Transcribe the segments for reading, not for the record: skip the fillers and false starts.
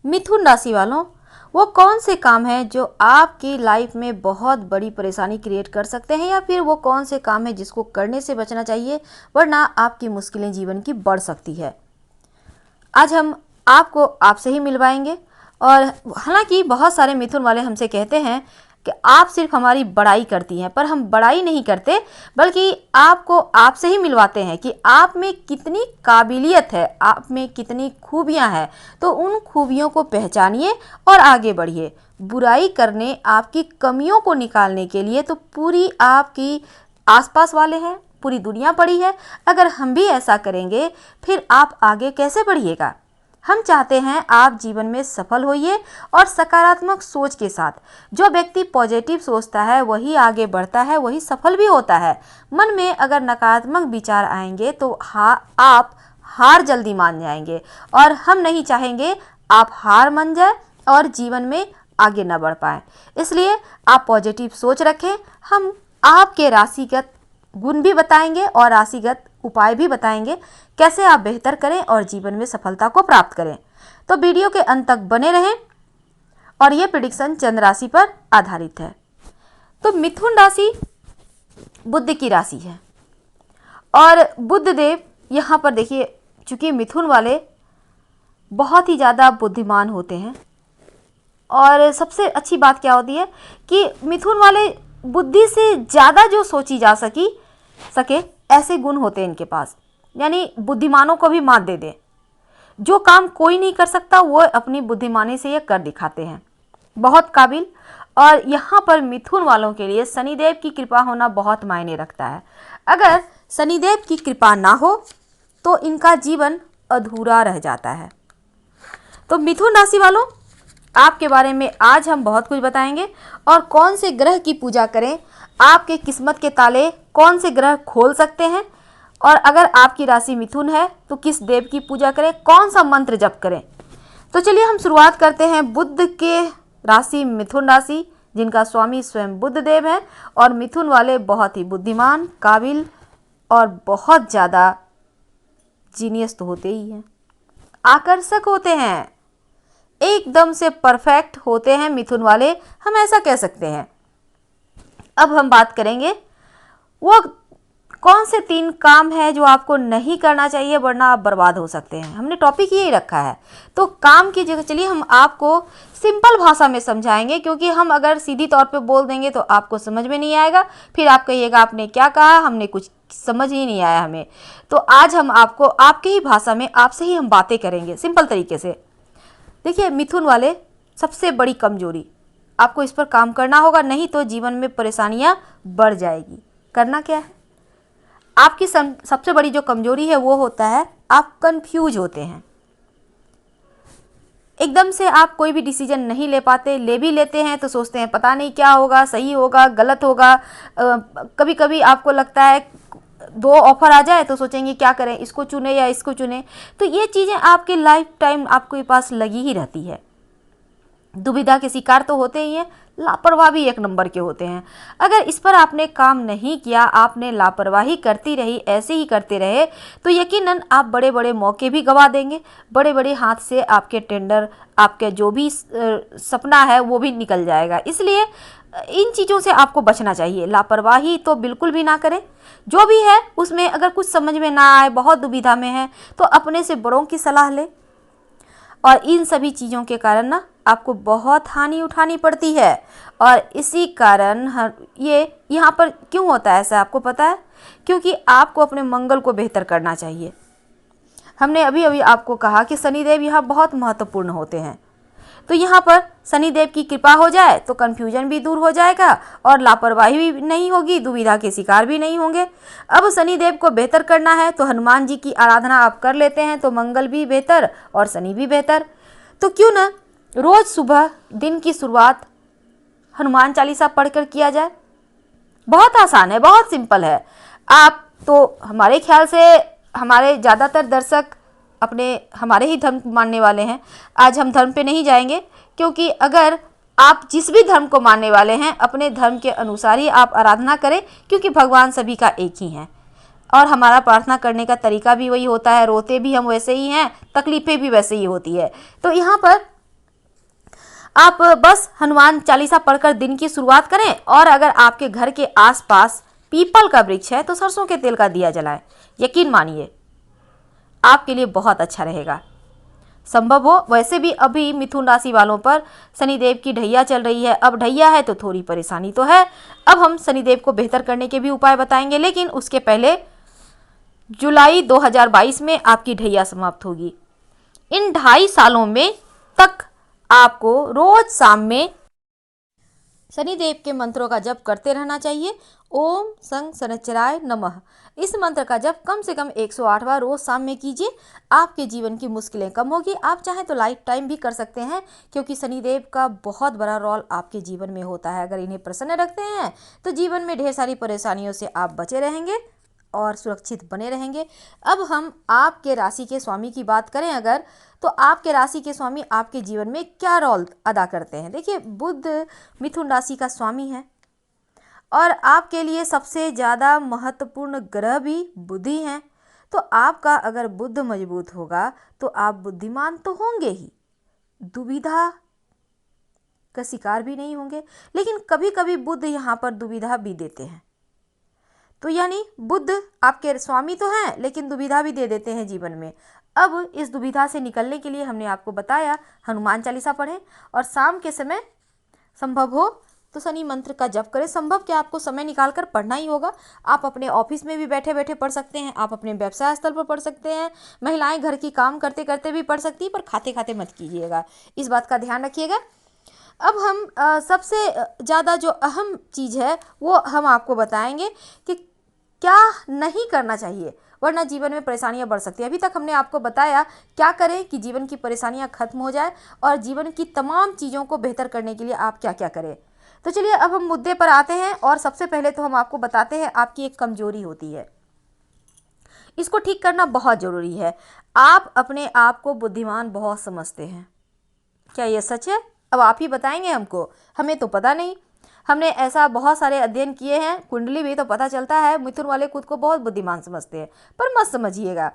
मिथुन राशि वालों, वो कौन से काम हैं जो आपकी लाइफ में बहुत बड़ी परेशानी क्रिएट कर सकते हैं, या फिर वो कौन से काम हैं जिसको करने से बचना चाहिए, वरना आपकी मुश्किलें जीवन की बढ़ सकती है। आज हम आपको आपसे ही मिलवाएंगे। और हालांकि बहुत सारे मिथुन वाले हमसे कहते हैं कि आप सिर्फ हमारी बड़ाई करती हैं, पर हम बड़ाई नहीं करते, बल्कि आपको आपसे ही मिलवाते हैं कि आप में कितनी काबिलियत है, आप में कितनी खूबियां हैं। तो उन खूबियों को पहचानिए और आगे बढ़िए। बुराई करने, आपकी कमियों को निकालने के लिए तो पूरी आपकी आसपास वाले हैं, पूरी दुनिया पड़ी है। अगर हम भी ऐसा करेंगे फिर आप आगे कैसे बढ़िएगा। हम चाहते हैं आप जीवन में सफल होइए और सकारात्मक सोच के साथ। जो व्यक्ति पॉजिटिव सोचता है वही आगे बढ़ता है, वही सफल भी होता है। मन में अगर नकारात्मक विचार आएंगे तो आप हार जल्दी मान जाएंगे, और हम नहीं चाहेंगे आप हार मान जाए और जीवन में आगे न बढ़ पाए। इसलिए आप पॉजिटिव सोच रखें। हम आपके राशिगत गुण भी बताएंगे और राशिगत उपाय भी बताएंगे कैसे आप बेहतर करें और जीवन में सफलता को प्राप्त करें। तो वीडियो के अंत तक बने रहें। और ये प्रेडिक्शन चंद्र राशि पर आधारित है। तो मिथुन राशि बुध की राशि है, और बुध देव यहाँ पर देखिए, चूंकि मिथुन वाले बहुत ही ज़्यादा बुद्धिमान होते हैं, और सबसे अच्छी बात क्या होती है कि मिथुन वाले बुद्धि से ज़्यादा जो सोची जा सके ऐसे गुण होते हैं इनके पास। यानी बुद्धिमानों को भी मात दे दे। जो काम कोई नहीं कर सकता वो अपनी बुद्धिमानी से ये कर दिखाते हैं। बहुत काबिल। और यहाँ पर मिथुन वालों के लिए शनिदेव की कृपा होना बहुत मायने रखता है। अगर शनिदेव की कृपा ना हो तो इनका जीवन अधूरा रह जाता है। तो मिथुन राशि वालों, आपके बारे में आज हम बहुत कुछ बताएंगे, और कौन से ग्रह की पूजा करें, आपके किस्मत के ताले कौन से ग्रह खोल सकते हैं, और अगर आपकी राशि मिथुन है तो किस देव की पूजा करें, कौन सा मंत्र जप करें। तो चलिए हम शुरुआत करते हैं बुध के राशि मिथुन राशि, जिनका स्वामी स्वयं बुध देव है। और मिथुन वाले बहुत ही बुद्धिमान, काबिल और बहुत ज़्यादा जीनियस तो होते ही हैं, आकर्षक होते हैं, एकदम से परफेक्ट होते हैं मिथुन वाले, हम ऐसा कह सकते हैं। अब हम बात करेंगे वो कौन से 3 काम है जो आपको नहीं करना चाहिए, वरना आप बर्बाद हो सकते हैं। हमने टॉपिक यही रखा है। तो काम की जगह चलिए हम आपको सिंपल भाषा में समझाएंगे, क्योंकि हम अगर सीधी तौर पे बोल देंगे तो आपको समझ में नहीं आएगा, फिर आप कहिएगा आपने क्या कहा, हमने कुछ समझ ही नहीं आया हमें। तो आज हम आपको आपके ही भाषा में आपसे ही हम बातें करेंगे सिंपल तरीके से। देखिए मिथुन वाले, सबसे बड़ी कमजोरी, आपको इस पर काम करना होगा, नहीं तो जीवन में परेशानियां बढ़ जाएगी। करना क्या है, आपकी सबसे बड़ी जो कमजोरी है वो होता है आप कंफ्यूज होते हैं। एकदम से आप कोई भी डिसीजन नहीं ले पाते, ले भी लेते हैं तो सोचते हैं पता नहीं क्या होगा, सही होगा गलत होगा। कभी कभी आपको लगता है 2 ऑफर आ जाए तो सोचेंगे क्या करें, इसको चुने या इसको चुने। तो ये चीज़ें आपके लाइफ टाइम आपके पास लगी ही रहती है। दुविधा के शिकार तो होते ही हैं, लापरवाह भी 1 नंबर के होते हैं। अगर इस पर आपने काम नहीं किया, आपने लापरवाही करती रही, ऐसे ही करते रहे, तो यकीनन आप बड़े बड़े मौके भी गंवा देंगे, बड़े बड़े हाथ से आपके टेंडर, आपके जो भी सपना है वो भी निकल जाएगा। इसलिए इन चीज़ों से आपको बचना चाहिए। लापरवाही तो बिल्कुल भी ना करें। जो भी है उसमें अगर कुछ समझ में ना आए, बहुत दुविधा में है, तो अपने से बड़ों की सलाह लें। और इन सभी चीज़ों के कारण ना आपको बहुत हानि उठानी पड़ती है। और इसी कारण ये यहाँ पर क्यों होता है ऐसा आपको पता है? क्योंकि आपको अपने मंगल को बेहतर करना चाहिए। हमने अभी अभी आपको कहा कि शनिदेव यहाँ बहुत महत्वपूर्ण होते हैं। तो यहाँ पर शनिदेव की कृपा हो जाए तो कन्फ्यूजन भी दूर हो जाएगा और लापरवाही भी नहीं होगी, दुविधा के शिकार भी नहीं होंगे। अब शनिदेव को बेहतर करना है तो हनुमान जी की आराधना आप कर लेते हैं तो मंगल भी बेहतर और शनि भी बेहतर। तो क्यों ना रोज़ सुबह दिन की शुरुआत हनुमान चालीसा पढ़कर किया जाए। बहुत आसान है, बहुत सिंपल है। आप तो हमारे ख्याल से हमारे ज़्यादातर दर्शक हमारे ही धर्म मानने वाले हैं। आज हम धर्म पे नहीं जाएंगे, क्योंकि अगर आप जिस भी धर्म को मानने वाले हैं अपने धर्म के अनुसार ही आप आराधना करें, क्योंकि भगवान सभी का एक ही है और हमारा प्रार्थना करने का तरीका भी वही होता है। रोते भी हम वैसे ही हैं, तकलीफ़ें भी वैसे ही होती है। तो यहाँ पर आप बस हनुमान चालीसा पढ़कर दिन की शुरुआत करें, और अगर आपके घर के आसपास पीपल का वृक्ष है तो सरसों के तेल का दिया जलाएं। यकीन मानिए आपके लिए बहुत अच्छा रहेगा। संभव हो, वैसे भी अभी मिथुन राशि वालों पर शनिदेव की ढैया चल रही है। अब ढैया है तो थोड़ी परेशानी तो है। अब हम शनिदेव को बेहतर करने के भी उपाय बताएंगे, लेकिन उसके पहले जुलाई 2022 में आपकी ढैया समाप्त होगी। इन 2.5 सालों में तक आपको रोज शाम में शनिदेव के मंत्रों का जप करते रहना चाहिए। ओम संग शनिचराय नमः, इस मंत्र का जप कम से कम 108 बार रोज शाम में कीजिए। आपके जीवन की मुश्किलें कम होगी। आप चाहें तो लाइफ टाइम भी कर सकते हैं, क्योंकि शनिदेव का बहुत बड़ा रोल आपके जीवन में होता है। अगर इन्हें प्रसन्न रखते हैं तो जीवन में ढेर सारी परेशानियों से आप बचे रहेंगे और सुरक्षित बने रहेंगे। अब हम आपके राशि के स्वामी की बात करें अगर, तो आपके राशि के स्वामी आपके जीवन में क्या रोल अदा करते हैं। देखिए, बुध मिथुन राशि का स्वामी है और आपके लिए सबसे ज़्यादा महत्वपूर्ण ग्रह भी बुध ही हैं। तो आपका अगर बुध मजबूत होगा तो आप बुद्धिमान तो होंगे ही, दुविधा का शिकार भी नहीं होंगे। लेकिन कभी कभी बुध यहाँ पर दुविधा भी देते हैं। तो यानी बुध आपके स्वामी तो हैं लेकिन दुविधा भी दे देते हैं जीवन में। अब इस दुविधा से निकलने के लिए हमने आपको बताया हनुमान चालीसा पढ़ें, और शाम के समय संभव हो तो शनि मंत्र का जप करें। संभव क्या, आपको समय निकाल कर पढ़ना ही होगा। आप अपने ऑफिस में भी बैठे बैठे पढ़ सकते हैं, आप अपने व्यवसाय स्थल पर पढ़ सकते हैं, महिलाएं घर की काम करते करते भी पढ़ सकती हैं, पर खाते खाते मत कीजिएगा, इस बात का ध्यान रखिएगा। अब हम सबसे ज़्यादा जो अहम चीज़ है वो हम आपको बताएंगे कि क्या नहीं करना चाहिए, वरना जीवन में परेशानियां बढ़ सकती हैं। अभी तक हमने आपको बताया क्या करें कि जीवन की परेशानियां खत्म हो जाए और जीवन की तमाम चीज़ों को बेहतर करने के लिए आप क्या क्या करें। तो चलिए अब हम मुद्दे पर आते हैं, और सबसे पहले तो हम आपको बताते हैं आपकी एक कमजोरी होती है, इसको ठीक करना बहुत ज़रूरी है। आप अपने आप को बुद्धिमान बहुत समझते हैं, क्या ये सच है? अब आप ही बताएंगे हमको, हमें तो पता नहीं। हमने ऐसा बहुत सारे अध्ययन किए हैं, कुंडली भी, तो पता चलता है मिथुन वाले खुद को बहुत बुद्धिमान समझते हैं। पर मत समझिएगा,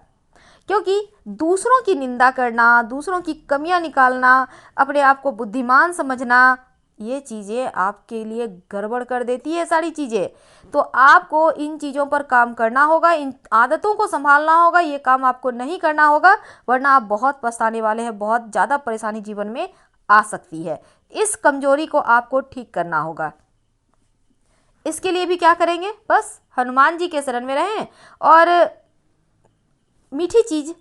क्योंकि दूसरों की निंदा करना, दूसरों की कमियां निकालना, अपने आप को बुद्धिमान समझना, ये चीज़ें आपके लिए गड़बड़ कर देती है सारी चीज़ें। तो आपको इन चीज़ों पर काम करना होगा, इन आदतों को संभालना होगा। ये काम आपको नहीं करना होगा, वरना आप बहुत पछताने वाले हैं, बहुत ज़्यादा परेशानी जीवन में आ सकती है। इस कमजोरी को आपको ठीक करना होगा। इसके लिए भी क्या करेंगे, बस हनुमान जी के शरण में रहें और मीठी चीज़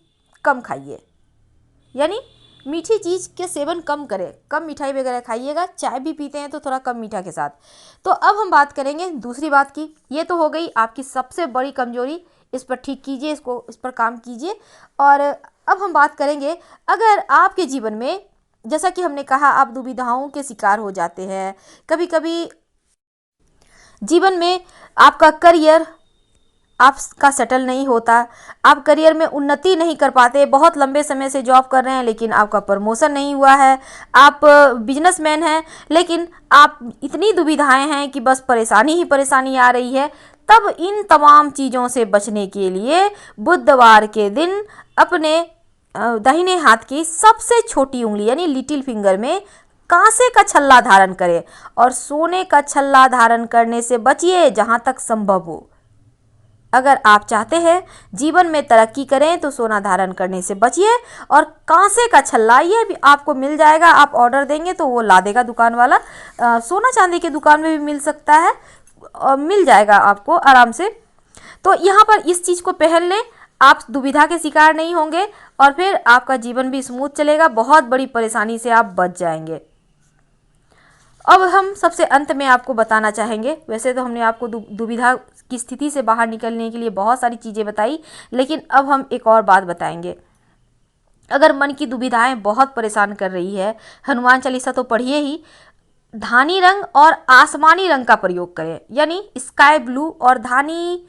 कम खाइए, यानी मीठी चीज़ के सेवन कम करें, कम मिठाई वगैरह खाइएगा। चाय भी पीते हैं तो थोड़ा कम मीठा के साथ। तो अब हम बात करेंगे दूसरी बात की। ये तो हो गई आपकी सबसे बड़ी कमजोरी, इस पर ठीक कीजिए, इस पर काम कीजिए। और अब हम बात करेंगे, अगर आपके जीवन में, जैसा कि हमने कहा, आप दुविधाओं के शिकार हो जाते हैं, कभी कभी जीवन में आपका करियर आपका सेटल नहीं होता, आप करियर में उन्नति नहीं कर पाते, बहुत लंबे समय से जॉब कर रहे हैं लेकिन आपका प्रमोशन नहीं हुआ है, आप बिजनेसमैन हैं लेकिन आप इतनी दुविधाएं हैं कि बस परेशानी ही परेशानी आ रही है। तब इन तमाम चीज़ों से बचने के लिए बुधवार के दिन अपने दाहिने हाथ की सबसे छोटी उंगली यानी लिटिल फिंगर में कांसे का छल्ला धारण करें, और सोने का छल्ला धारण करने से बचिए जहां तक संभव हो। अगर आप चाहते हैं जीवन में तरक्की करें तो सोना धारण करने से बचिए, और कांसे का छल्ला ये भी आपको मिल जाएगा, आप ऑर्डर देंगे तो वो ला देगा दुकान वाला। सोना चांदी की दुकान में भी मिल सकता है, मिल जाएगा आपको आराम से। तो यहाँ पर इस चीज़ को पहन लें, आप दुविधा के शिकार नहीं होंगे और फिर आपका जीवन भी स्मूथ चलेगा, बहुत बड़ी परेशानी से आप बच जाएंगे। अब हम सबसे अंत में आपको बताना चाहेंगे, वैसे तो हमने आपको दुविधा की स्थिति से बाहर निकलने के लिए बहुत सारी चीज़ें बताई, लेकिन अब हम एक और बात बताएंगे। अगर मन की दुविधाएं बहुत परेशान कर रही है, हनुमान चालीसा तो पढ़िए ही, धानी रंग और आसमानी रंग का प्रयोग करें, यानी स्काई ब्लू और धानी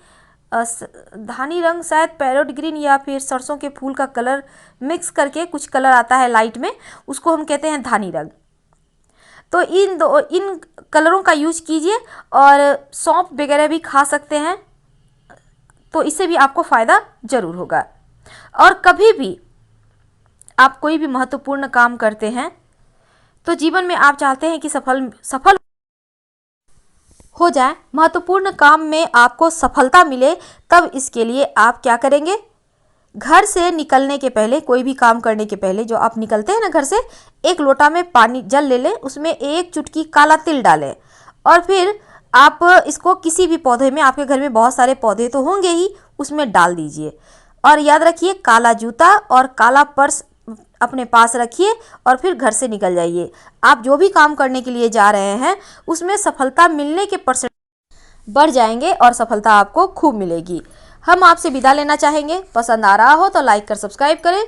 रंग, शायद पैरोट ग्रीन या फिर सरसों के फूल का कलर मिक्स करके कुछ कलर आता है लाइट में, उसको हम कहते हैं धानी रंग। तो इन कलरों का यूज कीजिए, और सौंफ वगैरह भी खा सकते हैं, तो इससे भी आपको फ़ायदा ज़रूर होगा। और कभी भी आप कोई भी महत्वपूर्ण काम करते हैं तो जीवन में आप चाहते हैं कि सफल हो जाए, महत्वपूर्ण काम में आपको सफलता मिले, तब इसके लिए आप क्या करेंगे? घर से निकलने के पहले, कोई भी काम करने के पहले जो आप निकलते हैं ना घर से, एक लोटा में पानी जल ले लें, उसमें एक चुटकी काला तिल डालें और फिर आप इसको किसी भी पौधे में, आपके घर में बहुत सारे पौधे तो होंगे ही, उसमें डाल दीजिए। और याद रखिए, काला जूता और काला पर्स अपने पास रखिए और फिर घर से निकल जाइए। आप जो भी काम करने के लिए जा रहे हैं उसमें सफलता मिलने के परसेंट बढ़ जाएंगे और सफलता आपको खूब मिलेगी। हम आपसे विदा लेना चाहेंगे। पसंद आ रहा हो तो लाइक कर सब्सक्राइब करें।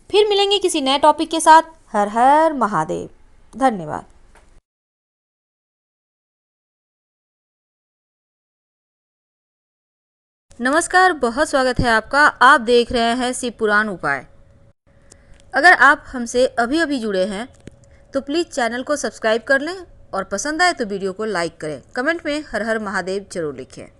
फिर मिलेंगे किसी नए टॉपिक के साथ। हर हर महादेव। धन्यवाद। नमस्कार, बहुत स्वागत है आपका। आप देख रहे हैं शिव पुराण उपाय। अगर आप हमसे अभी अभी जुड़े हैं तो प्लीज़ चैनल को सब्सक्राइब कर लें और पसंद आए तो वीडियो को लाइक करें। कमेंट में हर हर महादेव जरूर लिखें।